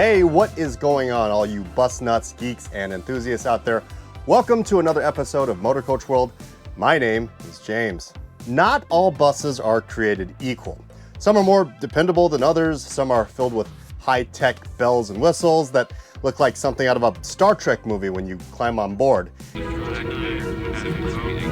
Hey, what is going on, all you bus nuts, geeks, and enthusiasts out there? Welcome to another episode of Motorcoach World. My name is James. Not all buses are created equal. Some are more dependable than others. Some are filled with high-tech bells and whistles that look like something out of a Star Trek movie when you climb on board.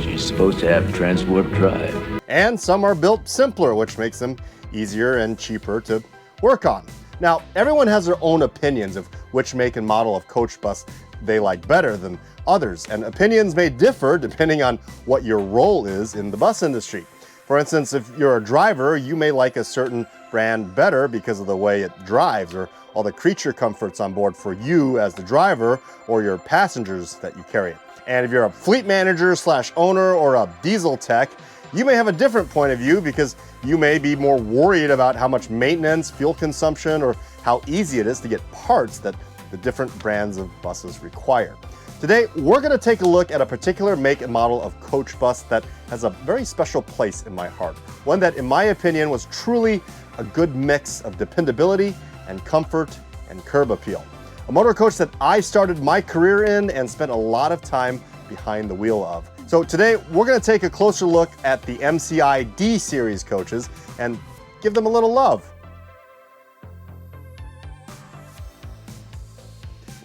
She's supposed to have transport drive. And some are built simpler, which makes them easier and cheaper to work on. Now, everyone has their own opinions of which make and model of coach bus they like better than others, and opinions may differ depending on what your role is in the bus industry. For instance, if you're a driver, you may like a certain brand better because of the way it drives or all the creature comforts on board for you as the driver or your passengers that you carry. And if you're a fleet manager / owner or a diesel tech, you may have a different point of view because you may be more worried about how much maintenance, fuel consumption, or how easy it is to get parts that the different brands of buses require. Today, we're going to take a look at a particular make and model of coach bus that has a very special place in my heart. One that, in my opinion, was truly a good mix of dependability and comfort and curb appeal. A motor coach that I started my career in and spent a lot of time behind the wheel of. So today, we're going to take a closer look at the MCI D series coaches and give them a little love.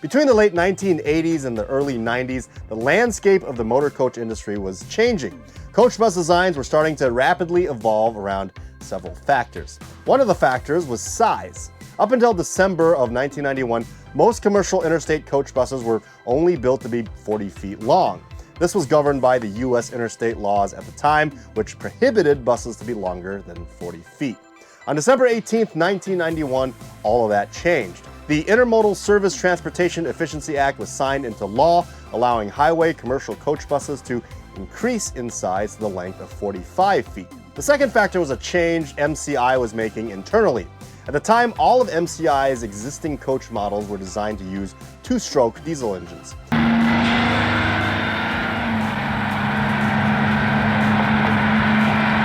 Between the late 1980s and the early 90s, the landscape of the motor coach industry was changing. Coach bus designs were starting to rapidly evolve around several factors. One of the factors was size. Up until December of 1991, most commercial interstate coach buses were only built to be 40 feet long. This was governed by the U.S. interstate laws at the time, which prohibited buses to be longer than 40 feet. On December 18, 1991, all of that changed. The Intermodal Service Transportation Efficiency Act was signed into law, allowing highway commercial coach buses to increase in size to the length of 45 feet. The second factor was a change MCI was making internally. At the time, all of MCI's existing coach models were designed to use two-stroke diesel engines.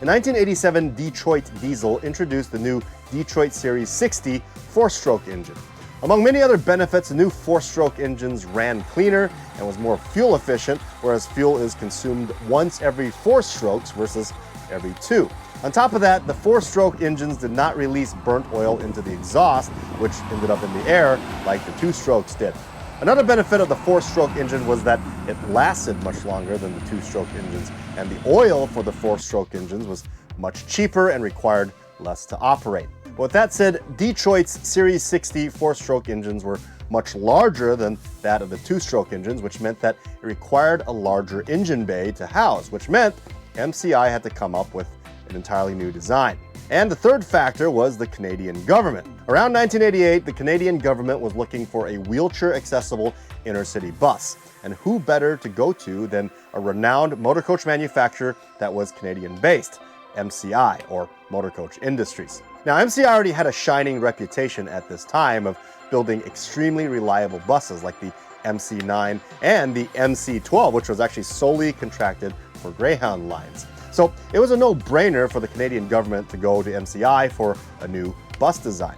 In 1987, Detroit Diesel introduced the new Detroit Series 60 four-stroke engine. Among many other benefits, the new four-stroke engines ran cleaner and was more fuel efficient, whereas fuel is consumed once every 4 strokes versus every 2. On top of that, the four-stroke engines did not release burnt oil into the exhaust, which ended up in the air like the 2 strokes did. Another benefit of the four-stroke engine was that it lasted much longer than the 2-stroke engines, and the oil for the four-stroke engines was much cheaper and required less to operate. But with that said, Detroit's Series 60 four-stroke engines were much larger than that of the 2-stroke engines, which meant that it required a larger engine bay to house, which meant MCI had to come up with an entirely new design. And the third factor was the Canadian government. Around 1988, the Canadian government was looking for a wheelchair-accessible inner-city bus. And who better to go to than a renowned motor coach manufacturer that was Canadian-based, MCI, or Motor Coach Industries. Now, MCI already had a shining reputation at this time of building extremely reliable buses like the MC9 and the MC12, which was actually solely contracted for Greyhound lines. So it was a no-brainer for the Canadian government to go to MCI for a new bus design.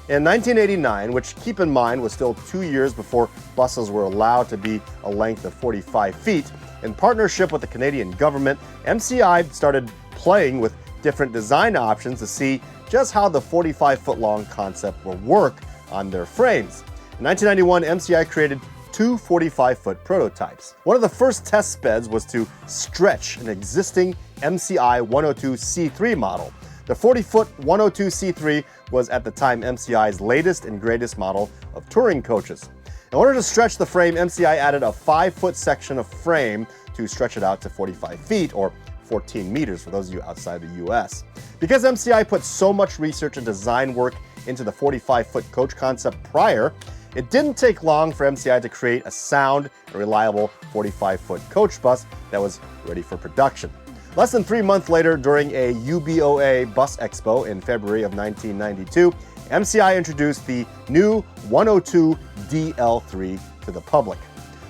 In 1989, which keep in mind was still 2 years before buses were allowed to be a length of 45 feet, in partnership with the Canadian government, MCI started playing with different design options to see just how the 45-foot-long concept will work on their frames. In 1991, MCI created 2 45-foot prototypes. One of the first test beds was to stretch an existing MCI 102C3 model. The 40-foot 102C3 was at the time MCI's latest and greatest model of touring coaches. In order to stretch the frame, MCI added a 5-foot section of frame to stretch it out to 45 feet, or 14 meters for those of you outside the US. Because MCI put so much research and design work into the 45-foot coach concept prior, it didn't take long for MCI to create a sound and reliable 45-foot coach bus that was ready for production. Less than 3 months later, during a UBOA bus expo in February of 1992, MCI introduced the new 102 DL3 to the public.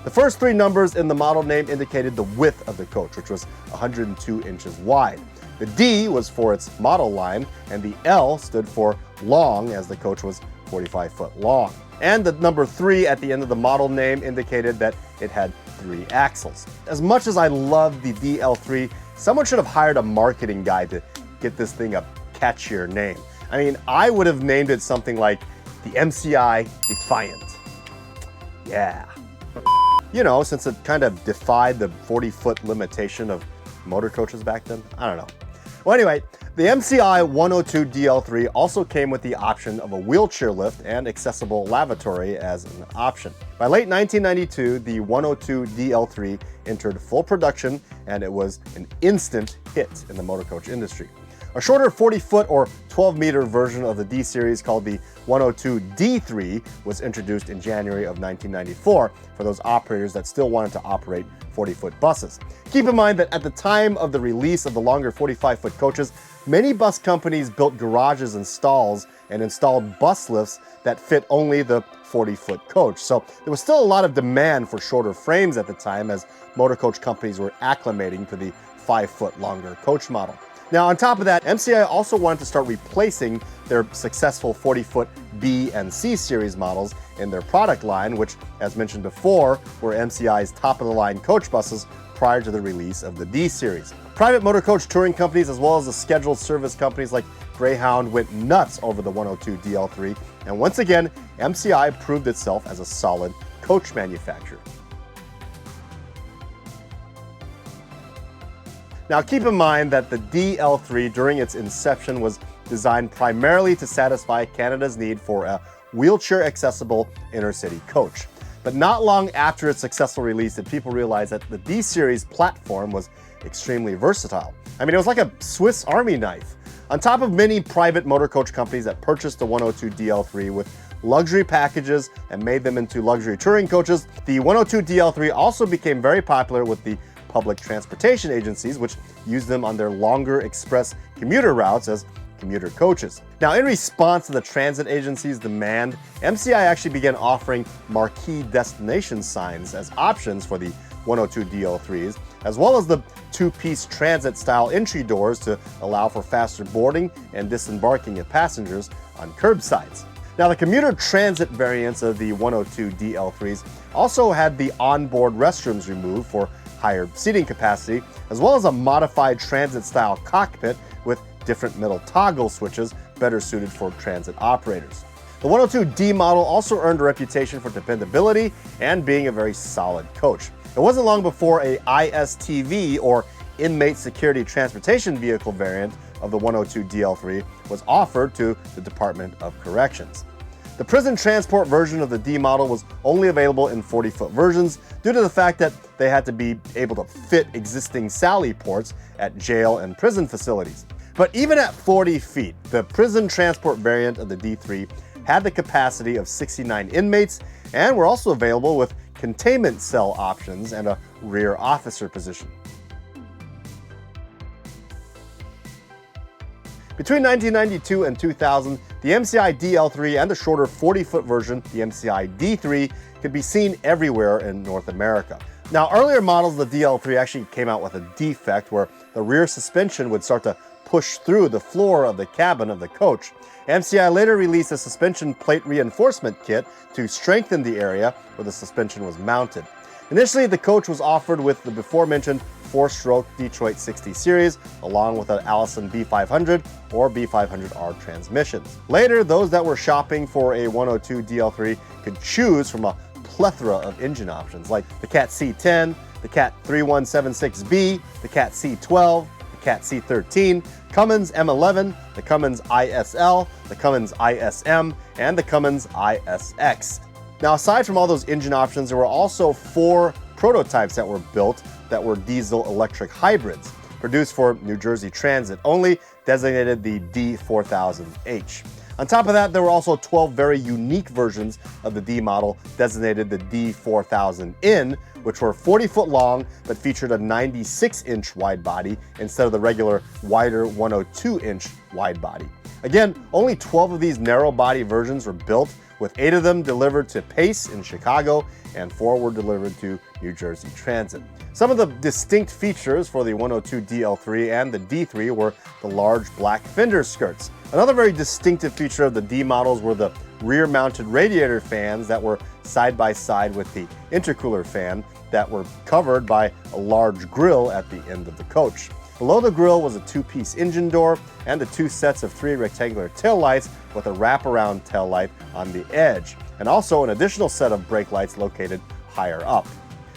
The first 3 numbers in the model name indicated the width of the coach, which was 102 inches wide. The D was for its model line, and the L stood for long, as the coach was 45 foot long. And the number 3 at the end of the model name indicated that it had 3 axles. As much as I love the DL3, someone should have hired a marketing guy to get this thing a catchier name. I mean, I would have named it something like the MCI Defiant. Yeah. You know, since it kind of defied the 40-foot limitation of motor coaches back then. I don't know. Well, anyway, the MCI 102 DL3 also came with the option of a wheelchair lift and accessible lavatory as an option. By late 1992, the 102 DL3 entered full production, and it was an instant hit in the motor coach industry. A shorter 40-foot or 12-meter version of the D series called the 102 D3 was introduced in January of 1994 for those operators that still wanted to operate 40-foot buses. Keep in mind that at the time of the release of the longer 45-foot coaches, many bus companies built garages and stalls and installed bus lifts that fit only the 40-foot coach. So there was still a lot of demand for shorter frames at the time, as motor coach companies were acclimating to the 5-foot longer coach model. Now, on top of that, MCI also wanted to start replacing their successful 40-foot B and C series models in their product line, which, as mentioned before, were MCI's top-of-the-line coach buses prior to the release of the D series. Private motor coach touring companies, as well as the scheduled service companies like Greyhound, went nuts over the 102 DL3, and once again, MCI proved itself as a solid coach manufacturer. Now, keep in mind that the DL3 during its inception was designed primarily to satisfy Canada's need for a wheelchair-accessible inner-city coach. But not long after its successful release did people realize that the D-Series platform was extremely versatile. I mean, it was like a Swiss Army knife. On top of many private motor coach companies that purchased the 102 DL3 with luxury packages and made them into luxury touring coaches, the 102 DL3 also became very popular with the public transportation agencies, which used them on their longer express commuter routes as commuter coaches. Now, in response to the transit agencies' demand, MCI actually began offering marquee destination signs as options for the 102 DL3s, as well as the two-piece transit-style entry doors to allow for faster boarding and disembarking of passengers on curbsides. Now, the commuter transit variants of the 102 DL3s also had the onboard restrooms removed for higher seating capacity, as well as a modified transit-style cockpit with different middle toggle switches better suited for transit operators. The 102D model also earned a reputation for dependability and being a very solid coach. It wasn't long before a ISTV, or Inmate Security Transportation Vehicle variant of the 102 DL3 was offered to the Department of Corrections. The prison transport version of the D model was only available in 40-foot versions due to the fact that they had to be able to fit existing Sally ports at jail and prison facilities. But even at 40 feet, the prison transport variant of the D3 had the capacity of 69 inmates and were also available with containment cell options and a rear officer position. Between 1992 and 2000, the MCI DL3 and the shorter 40-foot version, the MCI D3, could be seen everywhere in North America. Now, earlier models of the DL3 actually came out with a defect where the rear suspension would start to push through the floor of the cabin of the coach. MCI later released a suspension plate reinforcement kit to strengthen the area where the suspension was mounted. Initially, the coach was offered with the before-mentioned 4-stroke Detroit 60 series, along with an Allison B500 or B500R transmissions. Later, those that were shopping for a 102 DL3 could choose from a plethora of engine options, like the Cat C10, the Cat 3176B, the Cat C12, the Cat C13, Cummins M11, the Cummins ISL, the Cummins ISM, and the Cummins ISX. Now, aside from all those engine options, there were also 4 prototypes that were built that were diesel-electric hybrids, produced for New Jersey Transit only, designated the D4000H. On top of that, there were also 12 very unique versions of the D model, designated the D4000N, which were 40-foot long but featured a 96-inch wide body instead of the regular wider 102-inch wide body. Again, only 12 of these narrow-body versions were built, with 8 of them delivered to Pace in Chicago and 4 were delivered to New Jersey Transit. Some of the distinct features for the 102 DL3 and the D3 were the large black fender skirts. Another very distinctive feature of the D models were the rear-mounted radiator fans that were side by side with the intercooler fan that were covered by a large grille at the end of the coach. Below the grille was a 2-piece engine door and the 2 sets of 3 rectangular taillights with a wraparound taillight on the edge, and also an additional set of brake lights located higher up.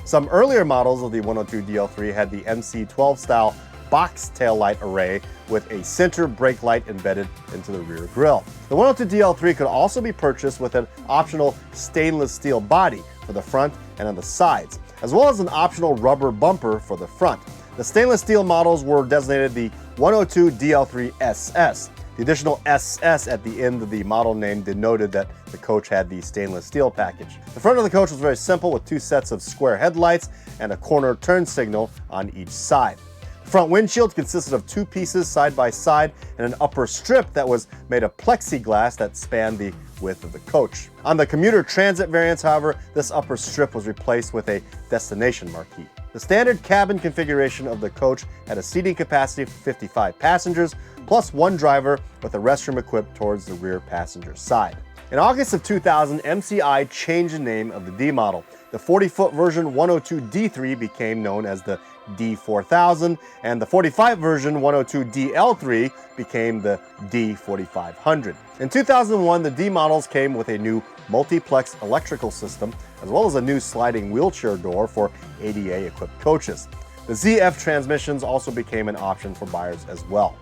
Some earlier models of the 102 DL3 had the MC12 style box taillight array with a center brake light embedded into the rear grille. The 102 DL3 could also be purchased with an optional stainless steel body for the front and on the sides, as well as an optional rubber bumper for the front. The stainless steel models were designated the 102 DL3 SS. The additional SS at the end of the model name denoted that the coach had the stainless steel package. The front of the coach was very simple, with 2 sets of square headlights and a corner turn signal on each side. The front windshield consisted of 2 pieces side by side and an upper strip that was made of plexiglass that spanned the width of the coach. On the commuter transit variants, however, this upper strip was replaced with a destination marquee. The standard cabin configuration of the coach had a seating capacity for 55 passengers, plus 1 driver with a restroom equipped towards the rear passenger side. In August of 2000, MCI changed the name of the D model. The 40-foot version 102 D3 became known as the D4000, and the 45 version 102 DL3 became the D4500. In 2001, the D models came with a new multiplex electrical system, as well as a new sliding wheelchair door for ADA-equipped coaches. The ZF transmissions also became an option for buyers as well.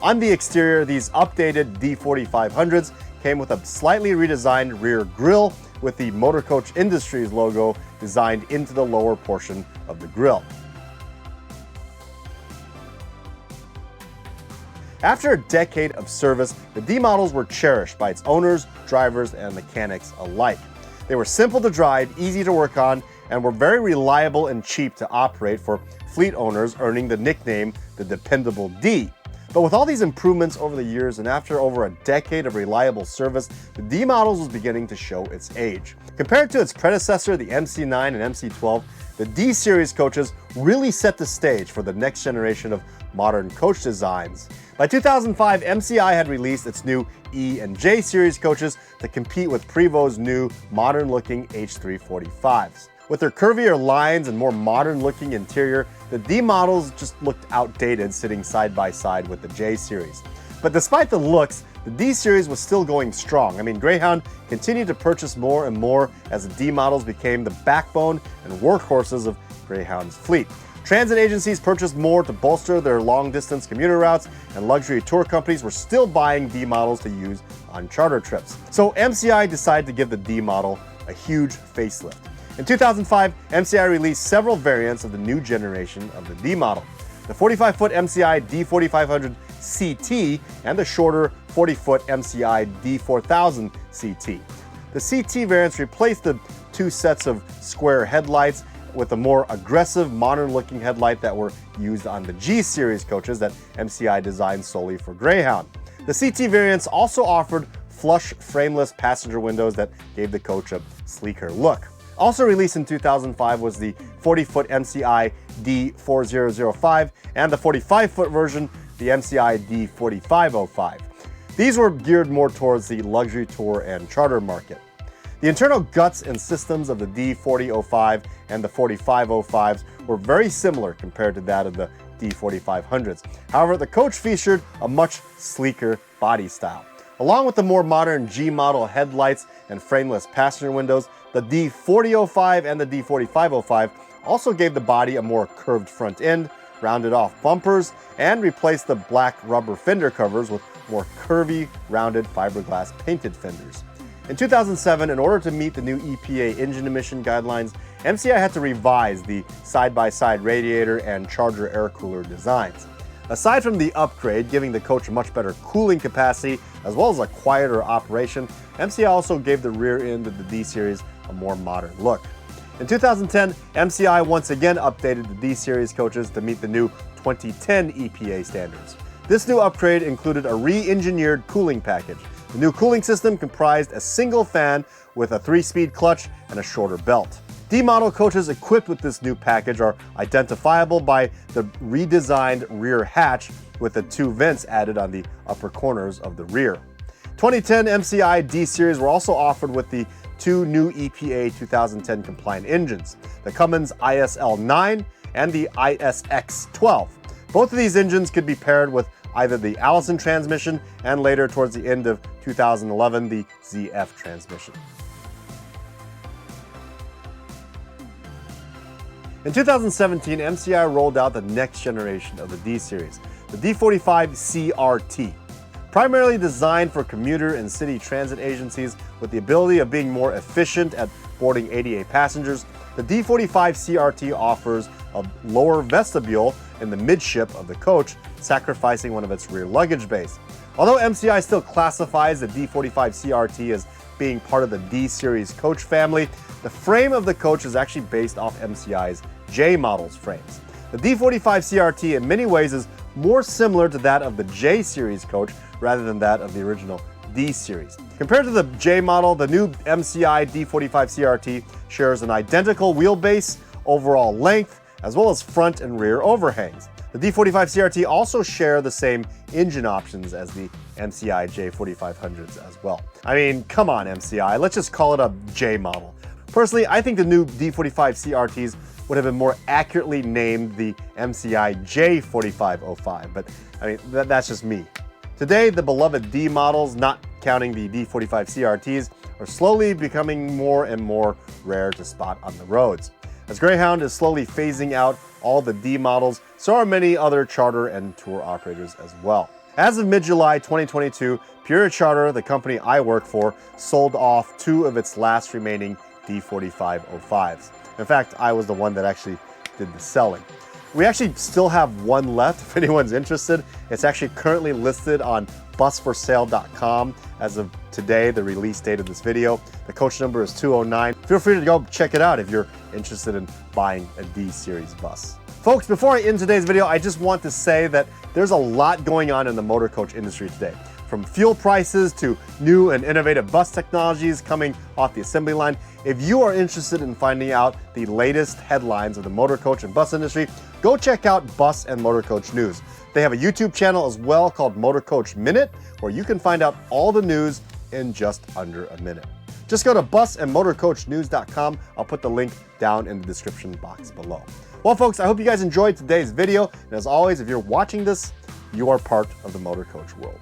On the exterior, these updated D4500s came with a slightly redesigned rear grille with the Motorcoach Industries logo designed into the lower portion of the grille. After a decade of service, the D models were cherished by its owners, drivers, and mechanics alike. They were simple to drive, easy to work on, and were very reliable and cheap to operate for fleet owners, earning the nickname the Dependable D. But with all these improvements over the years and after over a decade of reliable service, the D models was beginning to show its age. Compared to its predecessor, the MC9 and MC12, the D series coaches really set the stage for the next generation of modern coach designs. By 2005, MCI had released its new E and J series coaches to compete with Prevo's new modern-looking H345s. With their curvier lines and more modern-looking interior, the D models just looked outdated sitting side by side with the J series. But despite the looks, the D series was still going strong. Greyhound continued to purchase more and more as the D models became the backbone and workhorses of Greyhound's fleet. Transit agencies purchased more to bolster their long-distance commuter routes, and luxury tour companies were still buying D models to use on charter trips. So MCI decided to give the D model a huge facelift. In 2005, MCI released several variants of the new generation of the D model. The 45-foot MCI D4500 CT and the shorter 40-foot MCI D4000 CT. The CT variants replaced the 2 sets of square headlights with a more aggressive, modern-looking headlight that were used on the G series coaches that MCI designed solely for Greyhound. The CT variants also offered flush, frameless passenger windows that gave the coach a sleeker look. Also released in 2005 was the 40-foot MCI D4005 and the 45-foot version, the MCI D4505. These were geared more towards the luxury tour and charter market. The internal guts and systems of the D4005 and the 4505s were very similar compared to that of the D4500s. However, the coach featured a much sleeker body style. Along with the more modern G model headlights and frameless passenger windows, the D4005 and the D4505 also gave the body a more curved front end, rounded off bumpers, and replaced the black rubber fender covers with more curvy, rounded fiberglass painted fenders. In 2007, in order to meet the new EPA engine emission guidelines, MCI had to revise the side-by-side radiator and charger air cooler designs. Aside from the upgrade, giving the coach a much better cooling capacity as well as a quieter operation, MCI also gave the rear end of the D series a more modern look. In 2010, MCI once again updated the D series coaches to meet the new 2010 EPA standards. This new upgrade included a re-engineered cooling package. The new cooling system comprised a single fan with a 3-speed clutch and a shorter belt. D-model coaches equipped with this new package are identifiable by the redesigned rear hatch with the 2 vents added on the upper corners of the rear. 2010 MCI D series were also offered with the 2 new EPA 2010 compliant engines, the Cummins ISL9 and the ISX12. Both of these engines could be paired with either the Allison transmission and later towards the end of 2011 the ZF transmission. In 2017, MCI rolled out the next generation of the D series, the D45 CRT. Primarily designed for commuter and city transit agencies with the ability of being more efficient at boarding ADA passengers, the D45 CRT offers a lower vestibule in the midship of the coach, sacrificing one of its rear luggage bays. Although MCI still classifies the D45 CRT as being part of the D series coach family, the frame of the coach is actually based off MCI's J models frames. The D45 CRT in many ways is more similar to that of the J series coach rather than that of the original D series. Compared to the J model, the new MCI D45 CRT shares an identical wheelbase, overall length, as well as front and rear overhangs. The D45 CRT also share the same engine options as the MCI J4500s as well. I mean, come on MCI, let's just call it a J model. Personally, I think the new D45 CRTs would have been more accurately named the MCI J4505, but I mean, that's just me. Today, the beloved D models, not counting the D45 CRTs, are slowly becoming more and more rare to spot on the roads. As Greyhound is slowly phasing out all the D models, so are many other charter and tour operators as well. As of mid-July 2022, Peoria Charter, the company I work for, sold off 2 of its last remaining D4505s. In fact, I was the one that actually did the selling. We actually still have 1 left if anyone's interested. It's actually currently listed on busforsale.com as of today, the release date of this video. The coach number is 209. Feel free to go check it out if you're interested in buying a D series bus. Folks, before I end today's video, I just want to say that there's a lot going on in the motor coach industry today. From fuel prices to new and innovative bus technologies coming off the assembly line. If you are interested in finding out the latest headlines of the motor coach and bus industry, go check out Bus and Motorcoach News. They have a YouTube channel as well called Motor Coach Minute, where you can find out all the news in just under a minute. Just go to busandmotorcoachnews.com. I'll put the link down in the description box below. Well, folks, I hope you guys enjoyed today's video. And as always, if you're watching this, you are part of the motor coach world.